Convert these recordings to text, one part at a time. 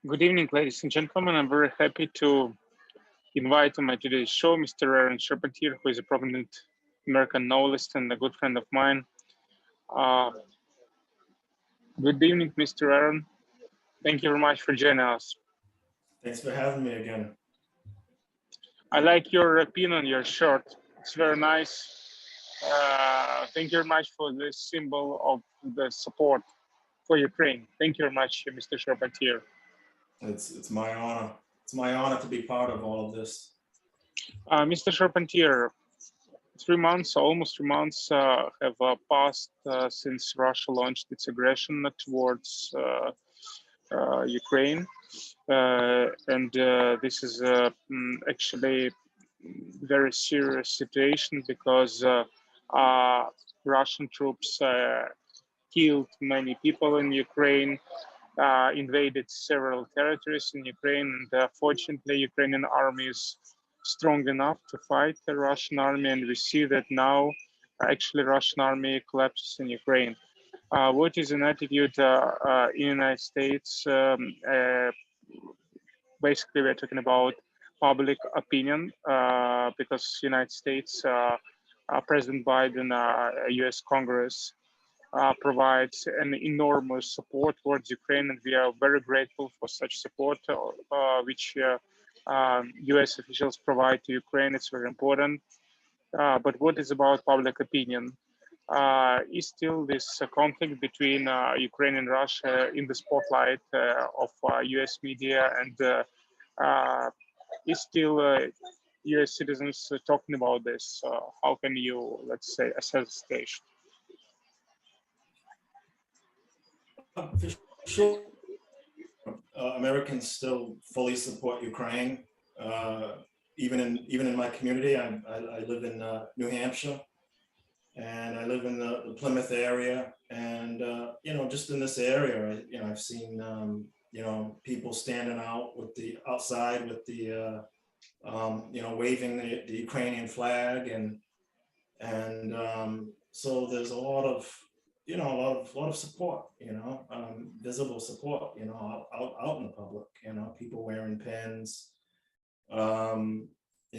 Good evening, ladies and gentlemen. I'm very happy to invite on my today's show Mr. Aaron Charpentier, who is a prominent American novelist and a good friend of mine. Good evening, Mr. Aaron. Thank you very much for joining us. Thanks for having me again. I like your pin on your shirt. It's very nice. Thank you very much for the symbol of the support for Ukraine. Thank you very much, Mr. Charpentier. It's my honor. It's my honor to be part of all of this. Mr. Charpentier, 3 months, almost 3 months have passed since Russia launched its aggression towards Ukraine. This is actually very serious situation because Russian troops killed many people in Ukraine, invaded several territories in Ukraine, and fortunately Ukrainian army is strong enough to fight the Russian army, and we see that now actually Russian army collapses in Ukraine. What is an attitude in the United States? Basically, we're talking about public opinion because United States, President Biden, US Congress provides an enormous support towards Ukraine, and we are very grateful for such support, which US officials provide to Ukraine. It's very important. But what is about public opinion? Is still this conflict between Ukraine and Russia in the spotlight of US media, and is still US citizens talking about this? How can you, let's say, assess the station? For sure, Americans still fully support Ukraine. Even in my community, I live in New Hampshire, and I live in the Plymouth area, and you know, just in this area, you know, I've seen you know, people standing out with the outside with the you know, waving the Ukrainian flag, and so there's a lot of, you know, a lot of support, you know, visible support, you know, out in the public, you know, people wearing pins,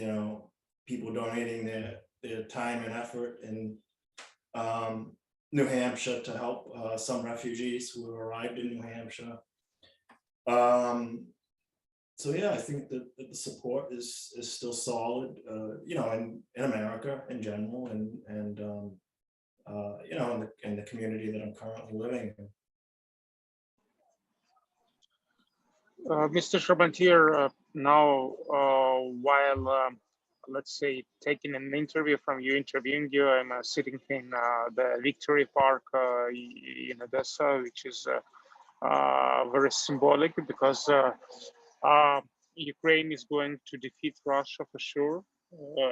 you know, people donating their time and effort in New Hampshire to help some refugees who have arrived in New Hampshire. So yeah, I think that the support is still solid, you know, in America in general, and you know, in the community that I'm currently living in. Mr. Charpentier, now while let's say taking an interview from you, interviewing you, I'm sitting in the Victory Park in Odessa, which is very symbolic because Ukraine is going to defeat Russia for sure,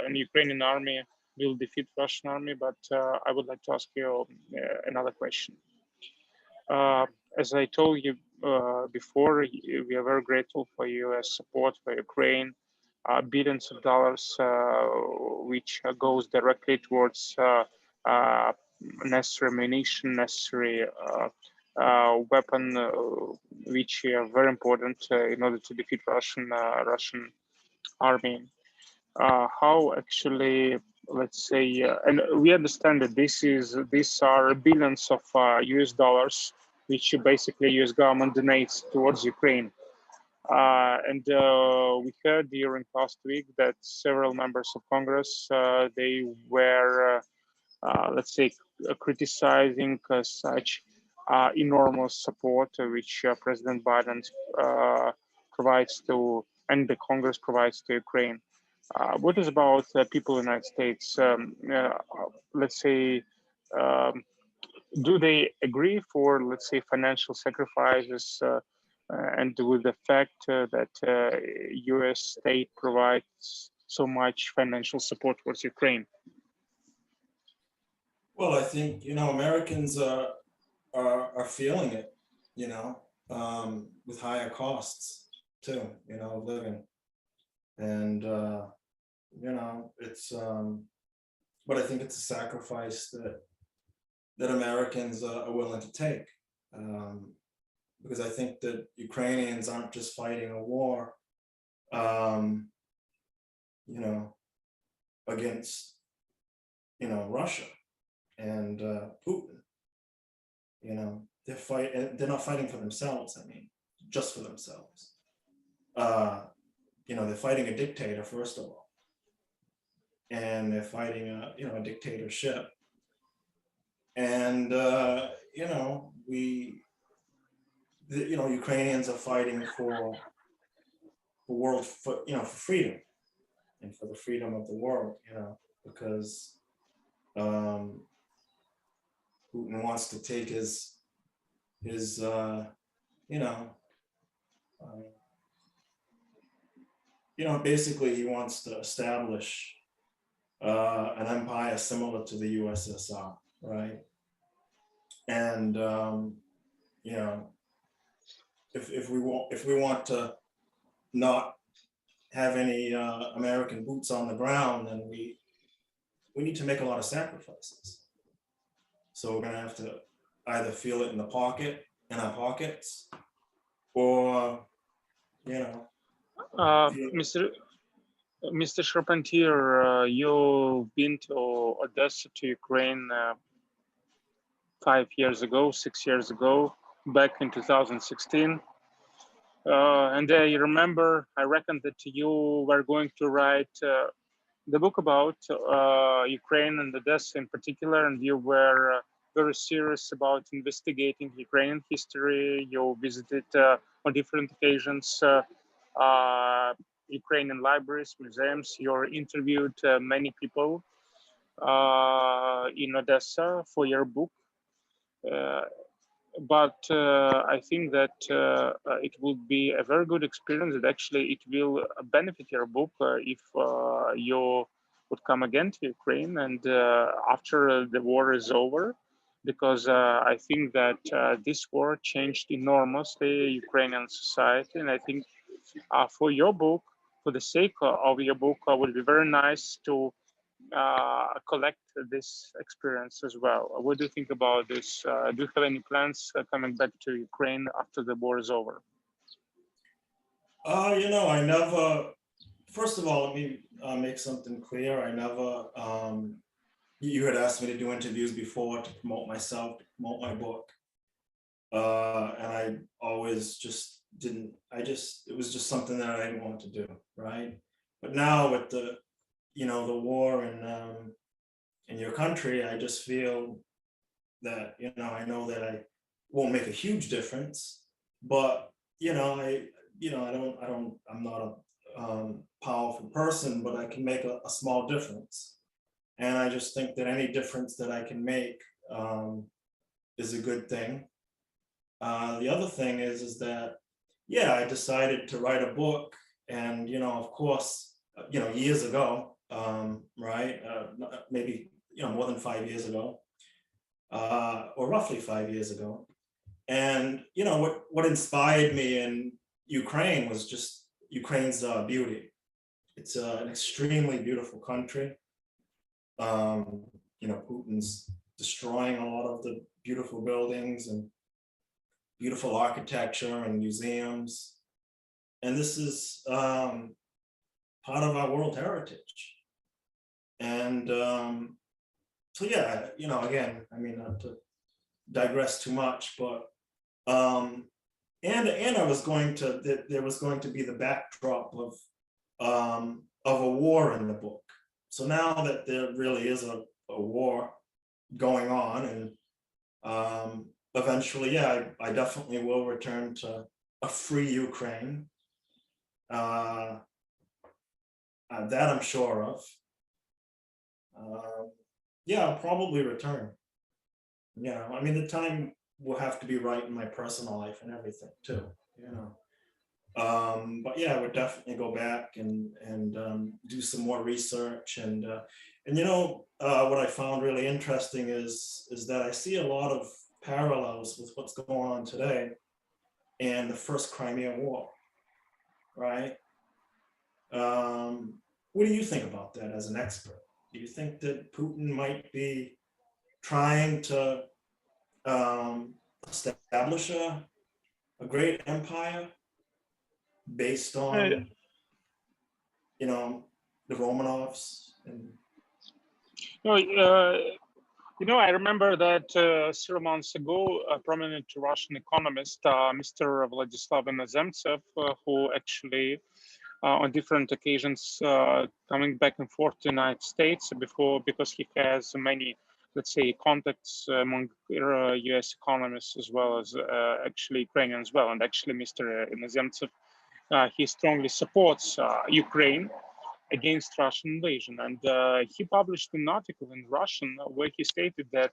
and Ukrainian army will defeat Russian army. But I would like to ask you another question. As I told you before, we are very grateful for US support for Ukraine, billions of dollars, which goes directly towards necessary ammunition, necessary weapon, which are very important in order to defeat Russian army. How actually, let's say, and we understand that these are billions of US dollars, which basically US government donates towards Ukraine. We heard during last week that several members of Congress, they were, let's say, criticizing such enormous support which President Biden provides to, and the Congress provides to Ukraine. What is about people in the United States? Let's say, do they agree for, let's say, financial sacrifices and with the fact that US state provides so much financial support towards Ukraine? Well, I think, you know, Americans are feeling it, you know, with higher costs too, you know, of living. And, you know, it's, but I think it's a sacrifice that Americans are willing to take because I think that Ukrainians aren't just fighting a war, you know, against, you know, Russia and Putin. You know, they're not fighting for themselves. I mean, just for themselves. You know, they're fighting a dictator, first of all, and they're fighting a, you know, a dictatorship. And you know, you know, Ukrainians are fighting for the world, for, you know, for freedom and for the freedom of the world, you know, because Putin wants to take his you know, basically he wants to establish an empire similar to the USSR, right? And you know, if we want to not have any American boots on the ground, then we need to make a lot of sacrifices. So we're gonna have to either feel it in our pockets, or, you know. Mr. Charpentier, you've been to Odessa, to Ukraine 5 years ago, 6 years ago, back in 2016. And I remember, I reckon that you were going to write the book about Ukraine and Odessa in particular, and you were very serious about investigating Ukrainian history. You visited on different occasions Ukrainian libraries, museums. You interviewed many people in Odessa for your book. But I think that it would be a very good experience, that actually it will benefit your book if you would come again to Ukraine and after the war is over, because I think that this war changed enormously Ukrainian society. And I think for your book, for the sake of your book, it would be very nice to collect this experience as well. What do you think about this? Do you have any plans coming back to Ukraine after the war is over? You know, I never, first of all, let me make something clear. I never, you had asked me to do interviews before to promote myself, to promote my book. And I always just didn't, it was just something that I didn't want to do, right? But now with the, you know, the war in your country, I just feel that, you know, I know that I won't make a huge difference, but, you know, I'm not a powerful person, but I can make a small difference. And I just think that any difference that I can make is a good thing. The other thing is that, yeah, I decided to write a book, and, you know, of course, you know, years ago, right, maybe, you know, more than 5 years ago, or roughly 5 years ago. And, you know, what inspired me in Ukraine was just Ukraine's beauty. It's an extremely beautiful country. You know, Putin's destroying a lot of the beautiful buildings and beautiful architecture and museums. And this is part of our world heritage. And so, yeah, you know, again, I mean, not to digress too much, but and I was going to, there was going to be the backdrop of a war in the book. So now that there really is a war going on, and eventually, yeah, I definitely will return to a free Ukraine. That I'm sure of. Yeah, I'll probably return. You know, I mean, the time will have to be right in my personal life and everything too, you know. But yeah, I would definitely go back and do some more research, and you know, what I found really interesting is that I see a lot of parallels with what's going on today and the first Crimean War, right? What do you think about that as an expert? Do you think that Putin might be trying to establish a great empire based on, you know, the Romanovs and. I remember that several months ago, a prominent Russian economist, Mr. Vladislav Inozemtsev, who actually on different occasions coming back and forth to the United States because he has many, let's say, contacts among US economists as well as actually Ukrainian as well. And actually, Mr. Inozemtsev, he strongly supports Ukraine against Russian invasion. And he published an article in Russian where he stated that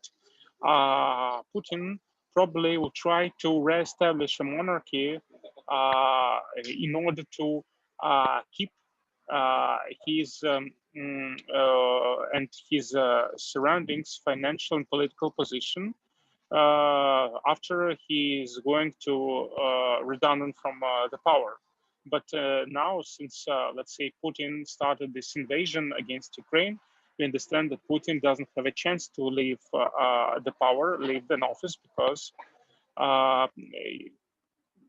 Putin probably will try to reestablish a monarchy in order to keep his and his surroundings financial and political position after he is going to redundant from the power. But now, since let's say Putin started this invasion against Ukraine, we understand that Putin doesn't have a chance to leave the power, leave an office, because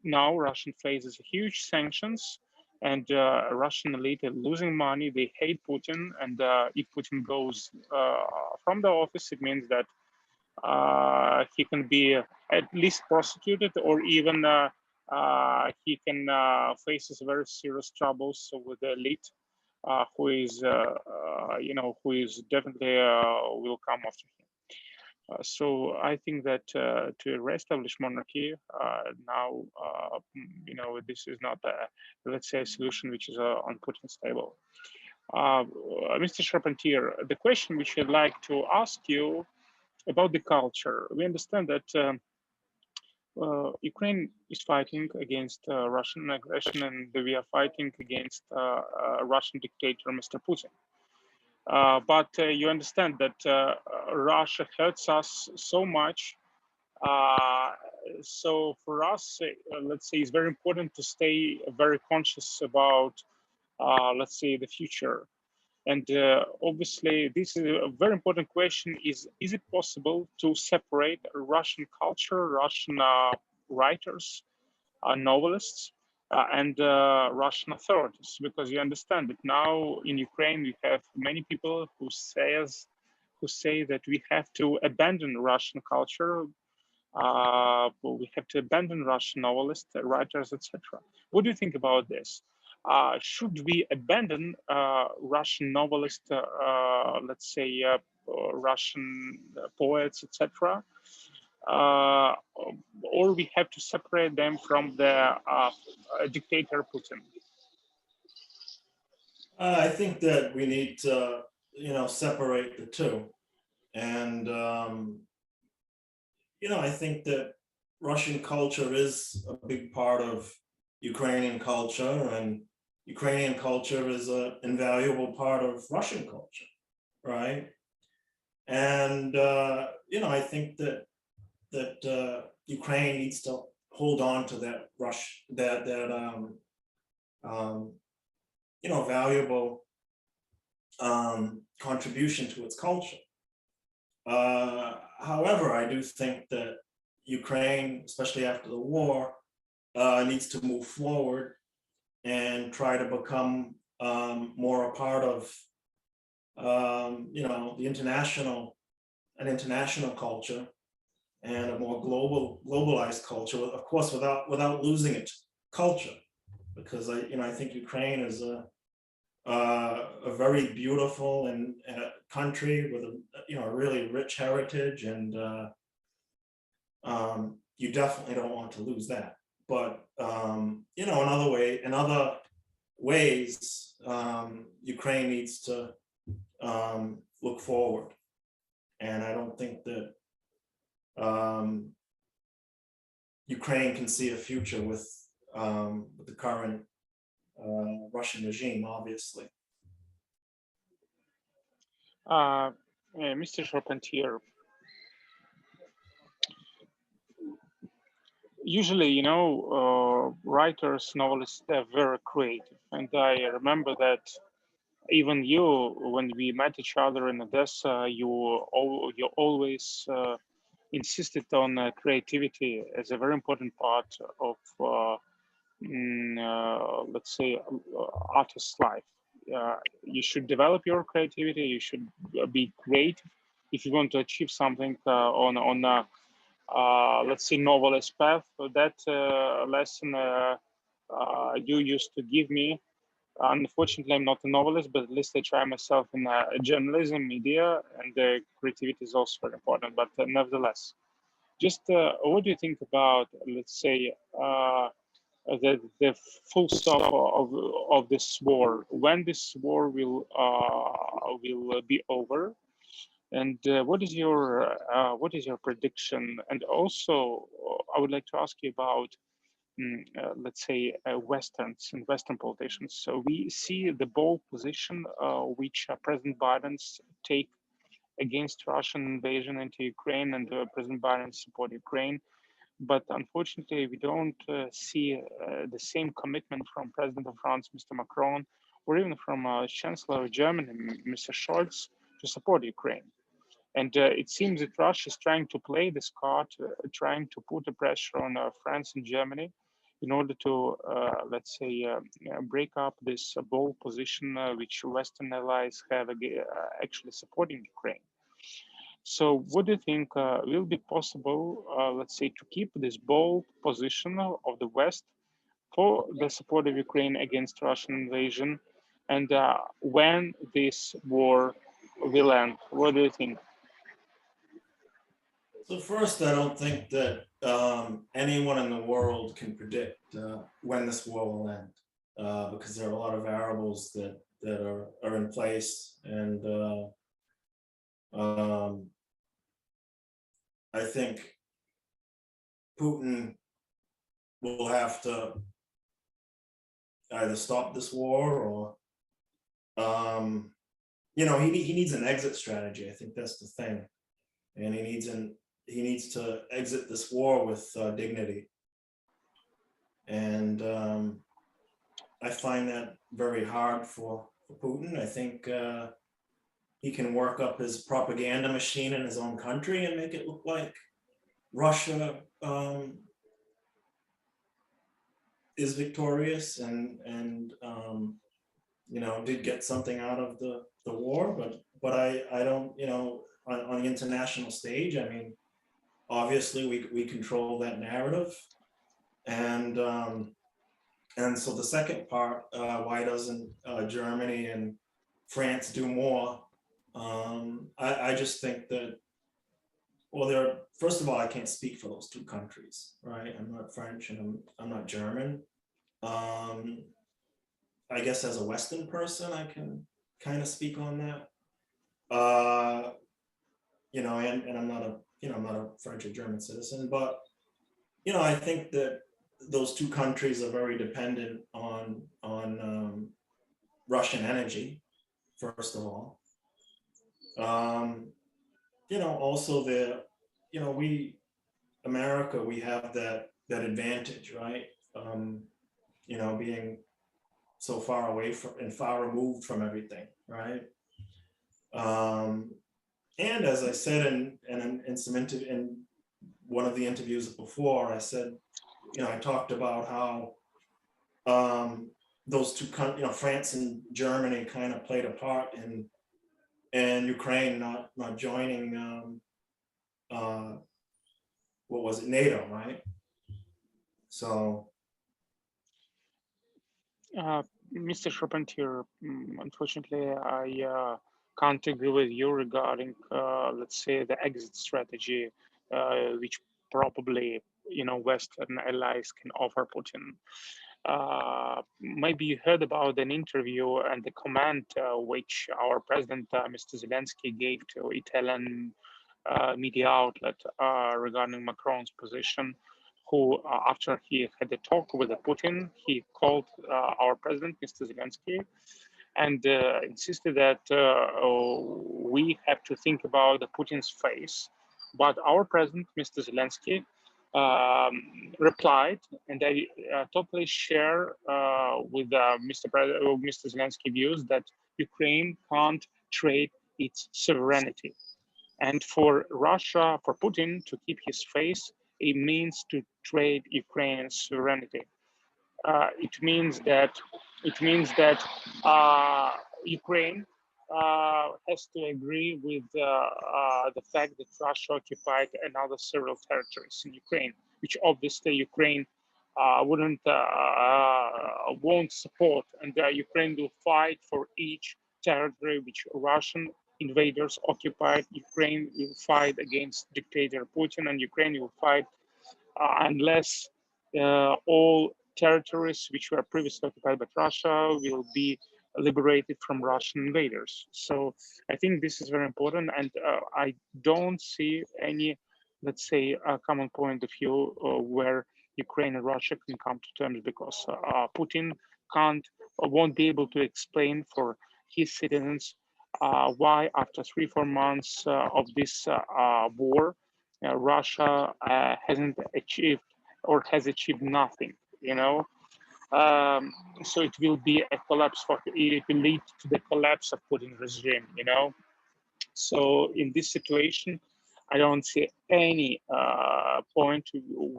now Russia faces huge sanctions, and Russian elite are losing money. They hate Putin, and if Putin goes from the office, it means that he can be at least prosecuted, or even he can faces very serious troubles with the elite, who is who is definitely will come after him. So I think that to reestablish monarchy now, this is not let's say a solution which is on Putin's table. Mr. Charpentier, the question which I'd like to ask you about the culture. We understand that Ukraine is fighting against Russian aggression, and we are fighting against Russian dictator, Mr. Putin. But you understand that Russia hurts us so much. So for us, let's say, it's very important to stay very conscious about, let's say, the future. And obviously, this is a very important question: is it possible to separate Russian culture, Russian writers, novelists, and Russian authorities? Because you understand that now in Ukraine we have many people who say that we have to abandon Russian culture, we have to abandon Russian novelists, writers, etc. What do you think about this? Should we abandon Russian novelists, let's say Russian poets, etc., or we have to separate them from the dictator Putin? I think that we need to, separate the two, and I think that Russian culture is a big part of Ukrainian culture, and Ukrainian culture is an invaluable part of Russian culture, right? And I think that Ukraine needs to hold on to that valuable contribution to its culture. However, I do think that Ukraine, especially after the war, needs to move forward and try to become more a part of, the international culture and a more globalized culture, of course, without losing its culture, because I think Ukraine is a very beautiful and country with a really rich heritage, and you definitely don't want to lose that. But in other ways, Ukraine needs to look forward, and I don't think that Ukraine can see a future with the current Russian regime, obviously. Mr. Charpentier, usually, writers, novelists, they're very creative. And I remember that even you, when we met each other in Odessa, you always, insisted on creativity as a very important part of, let's say, artist's life. You should develop your creativity. You should be creative if you want to achieve something on let's say, novelist path. So that lesson you used to give me. Unfortunately, I'm not a novelist, but at least I try myself in journalism, media, and creativity is also very important. But nevertheless, just what do you think about, let's say, the full stop of this war? When this war will be over? And what is your prediction? And also, I would like to ask you about, let's say, Westerns and Western politicians. So we see the bold position which President Biden's take against Russian invasion into Ukraine, and President Biden support Ukraine. But unfortunately, we don't see the same commitment from President of France, Mr. Macron, or even from Chancellor of Germany, Mr. Scholz, to support Ukraine. And it seems that Russia is trying to play this card, trying to put the pressure on France and Germany in order to, let's say, break up this bold position which Western allies have actually supporting Ukraine. So what do you think will be possible, let's say, to keep this bold position of the West for the support of Ukraine against Russian invasion? And when this war will end? What do you think? So first, I don't think that anyone in the world can predict when this war will end, because there are a lot of variables that are in place, and I think Putin will have to either stop this war or, you know, he needs an exit strategy. I think that's the thing, and he needs to exit this war with dignity. And I find that very hard for Putin. I think he can work up his propaganda machine in his own country and make it look like Russia is victorious and you know, did get something out of the war, but I don't, you know, on the international stage, I mean, obviously we control that narrative, and so the second part, why doesn't Germany and France do more? I just think that, well, first of all, I can't speak for those two countries, right? I'm not French and I'm not German. I guess as a Western person, I can kind of speak on that. You know, and I'm not a French or German citizen, but, you know, I think that those two countries are very dependent on Russian energy, first of all. You know, also you know, America, we have that advantage, right? You know, being so far away from and far removed from everything, right? And as I said in one of the interviews before, I said, you know, I talked about how those two countries, you know, France and Germany, kind of played a part in Ukraine not joining what was it, NATO, right? So Mr. Charpentier, unfortunately, I can't agree with you regarding, let's say, the exit strategy, which probably, you know, Western allies can offer Putin. Maybe you heard about an interview and the comment which our president, Mr. Zelensky, gave to Italian media outlet regarding Macron's position, who, after he had a talk with Putin, he called our president, Mr. Zelensky, and insisted that we have to think about Putin's face. But our president, Mr. Zelensky, replied, and I totally share with Mr. Zelensky views, that Ukraine can't trade its sovereignty. And for Russia, for Putin to keep his face, it means to trade Ukrainian sovereignty. It means that Ukraine has to agree with the fact that Russia occupied another several territories in Ukraine, which obviously Ukraine won't support, and Ukraine will fight for each territory which Russian invaders occupied. Ukraine will fight against dictator Putin, and Ukraine will fight unless all territories which were previously occupied by Russia will be liberated from Russian invaders. So I think this is very important, and I don't see any, let's say, common point of view where Ukraine and Russia can come to terms, because Putin won't be able to explain for his citizens why after 3-4 months of this war, Russia hasn't achieved or has achieved nothing, you know. So it will be a collapse it will lead to the collapse of Putin regime, you know. So in this situation, I don't see any point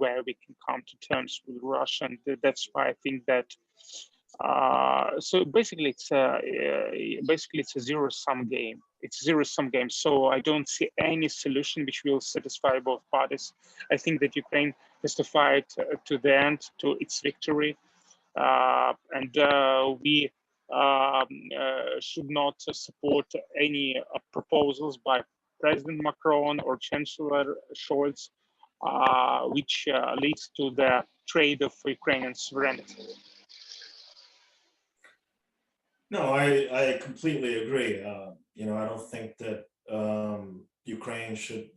where we can come to terms with Russia, and that's why I think that so basically it's a zero-sum game. It's a zero-sum game. So I don't see any solution which will satisfy both parties. I think that Ukraine has to fight to the end, to its victory, and we should not support any proposals by President Macron or Chancellor Scholz, which leads to the trade of Ukrainian sovereignty. No, I completely agree. You know, I don't think that Ukraine should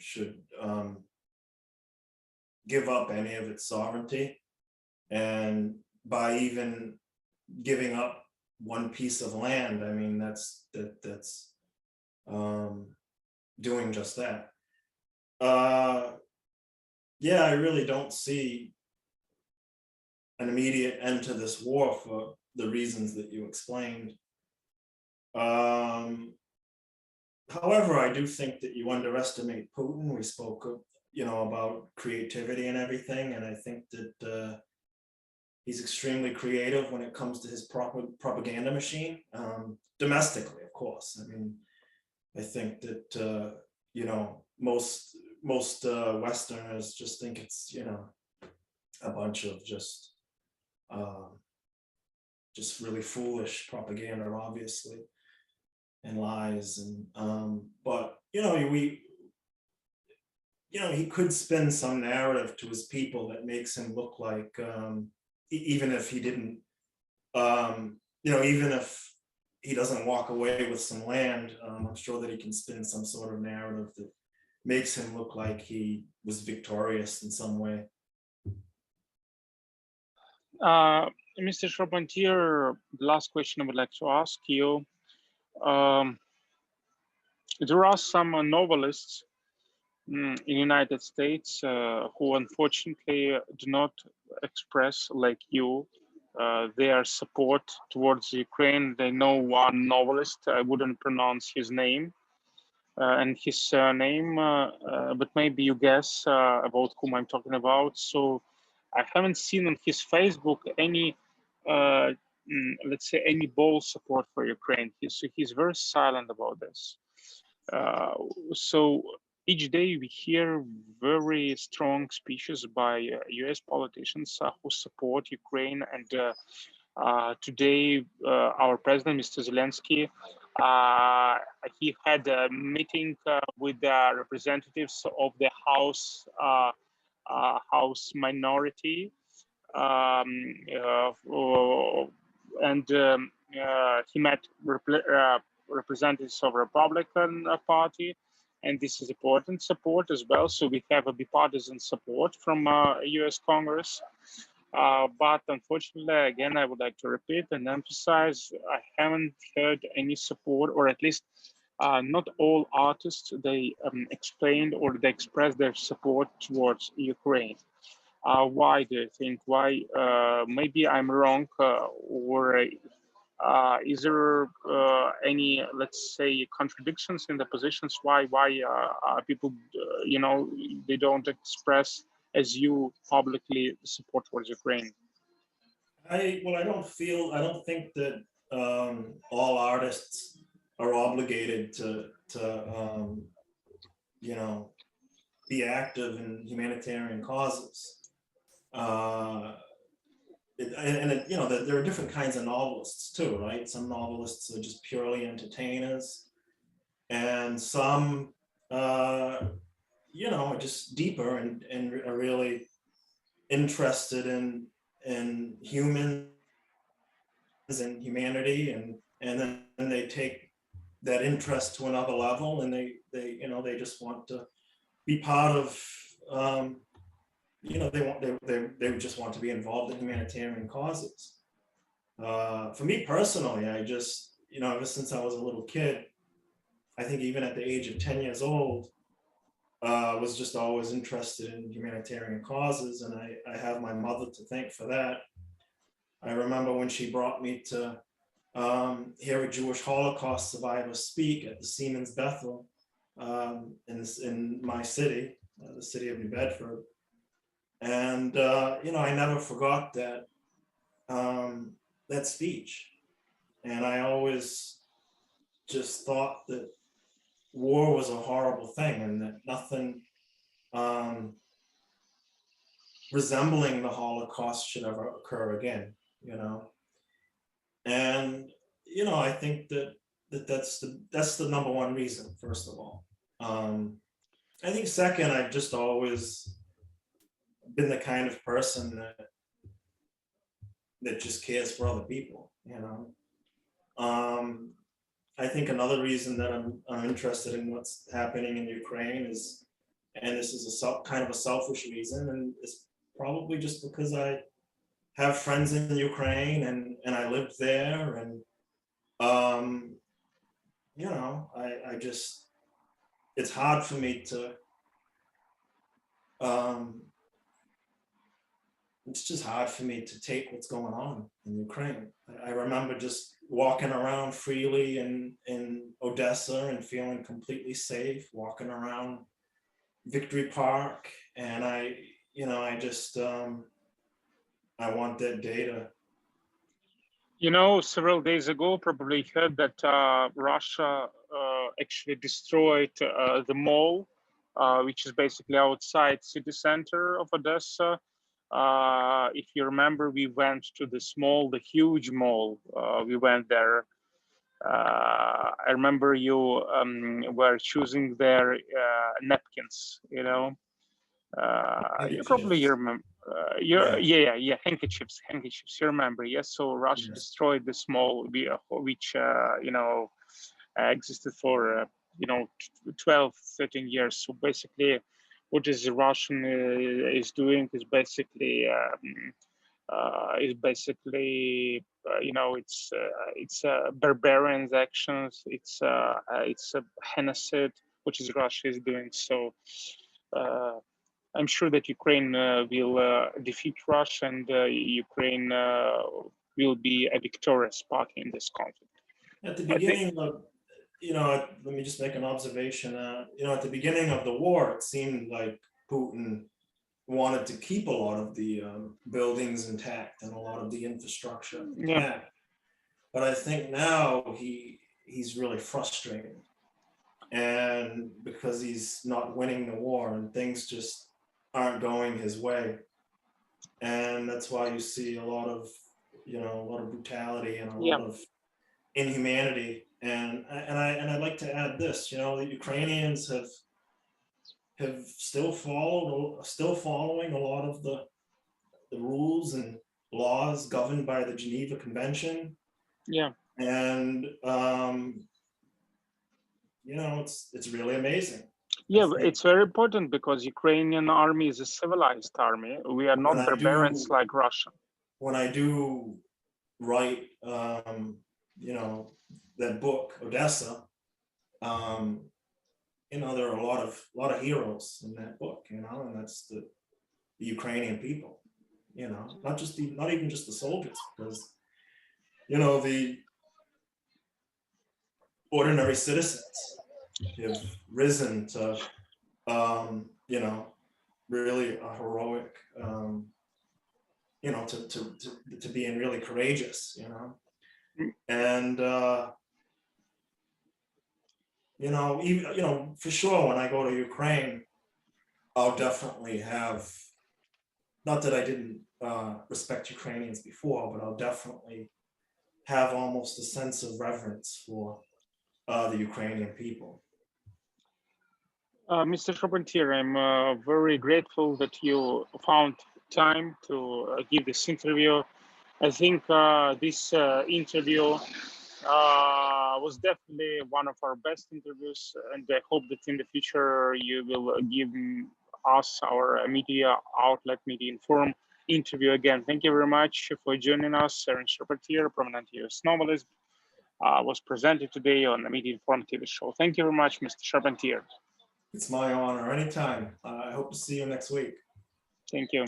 give up any of its sovereignty, and by even giving up one piece of land, I mean that's doing just that. Yeah, I really don't see an immediate end to this war for the reasons that you explained. However, I do think that you underestimate Putin. We spoke, you know, about creativity and everything, and I think that he's extremely creative when it comes to his propaganda machine, domestically, of course. I mean, I think that you know, most Westerners just think it's, you know, a bunch of just really foolish propaganda, obviously, and lies, and but you know, he could spin some narrative to his people that makes him look like, even if he didn't, you know, even if he doesn't walk away with some land, I'm sure that he can spin some sort of narrative that makes him look like he was victorious in some way. Mr. Charpentier, the last question I would like to ask you. There are some novelists in the United States who unfortunately do not express, like you, their support towards Ukraine. They know one novelist, I wouldn't pronounce his name and his surname, but maybe you guess about whom I'm talking about. So I haven't seen on his Facebook any, let's say, any bold support for Ukraine. He's very silent about this. So each day we hear very strong speeches by US politicians who support Ukraine, and today our president, Mr. Zelensky, he had a meeting with the representatives of the House minority, and he met representatives of Republican Party, and this is important support as well. So we have a bipartisan support from US Congress. But unfortunately, again, I would like to repeat and emphasize, I haven't heard any support, or at least not all artists, they explained or they expressed their support towards Ukraine. Why do you think? Why? Maybe I'm wrong, or Is there any, let's say, contradictions in the positions? Why people, they don't express as you publicly support towards Ukraine? I don't think that all artists are obligated to be active in humanitarian causes. There are different kinds of novelists too, right? Some novelists are just purely entertainers, and some, are just deeper and are really interested in humans and humanity, and then they take that interest to another level, and they just want to be part of, they just want to be involved in humanitarian causes. For me personally, I just, ever since I was a little kid, I think even at the age of 10 years old, was just always interested in humanitarian causes, and I have my mother to thank for that. I remember when she brought me to hear a Jewish Holocaust survivor speak at the Siemens Bethel in my city, the city of New Bedford. And, I never forgot that, that speech. And I always just thought that war was a horrible thing, and that nothing resembling the Holocaust should ever occur again, And, I think that's the number one reason, first of all. I think second, I've just always been the kind of person that just cares for other people, I think another reason that I'm interested in what's happening in Ukraine is, and this is kind of a selfish reason, and it's probably just because I have friends in Ukraine and I lived there, and I just, it's hard for me to it's just hard for me to take what's going on in Ukraine. I remember just walking around freely in Odessa and feeling completely safe, walking around Victory Park, and I just I want that data. Several days ago, probably heard that Russia actually destroyed the mall, which is basically outside city center of Odessa. If you remember, we went to this mall, the huge mall. We went there. I remember you were choosing their napkins. You probably remember. Handkerchiefs. You remember? Yes. So Russia destroyed this mall, which existed for 12, 13 years. So basically, what is Russian is doing is basically it's barbarian actions. It's a genocide, which is Russia is doing. So I'm sure that Ukraine will defeat Russia, and Ukraine will be a victorious party in this conflict. At the beginning of, let me just make an observation. At the beginning of the war, it seemed like Putin wanted to keep a lot of the buildings intact and a lot of the infrastructure intact. But I think now he's really frustrated, and because he's not winning the war and things just aren't going his way, and that's why you see a lot of brutality and a lot of inhumanity. And I'd like to add this, the Ukrainians have still following a lot of the rules and laws governed by the Geneva Convention. And it's really amazing. It's very important, because Ukrainian army is a civilized army. We are not barbarians like Russia. When I do write, that book, Odessa, there are a lot of heroes in that book, and that's the Ukrainian people, not even just the soldiers, because, the ordinary citizens have risen to, you know, really a heroic, you know, to being really courageous, you know, and you know, even, you know, for sure, when I go to Ukraine, I'll definitely have, not that I didn't respect Ukrainians before, but I'll definitely have almost a sense of reverence for the Ukrainian people. Mr. Charpentier, I'm very grateful that you found time to give this interview. I think this interview was definitely one of our best interviews, and I hope that in the future you will give us, our media outlet, Media Inform, interview again. Thank you very much for joining us. Aaron Charpentier, prominent US novelist, was presented today on the Media Inform TV show. Thank you very much, Mr. Charpentier. It's my honor. Anytime. I hope to see you next week. Thank you.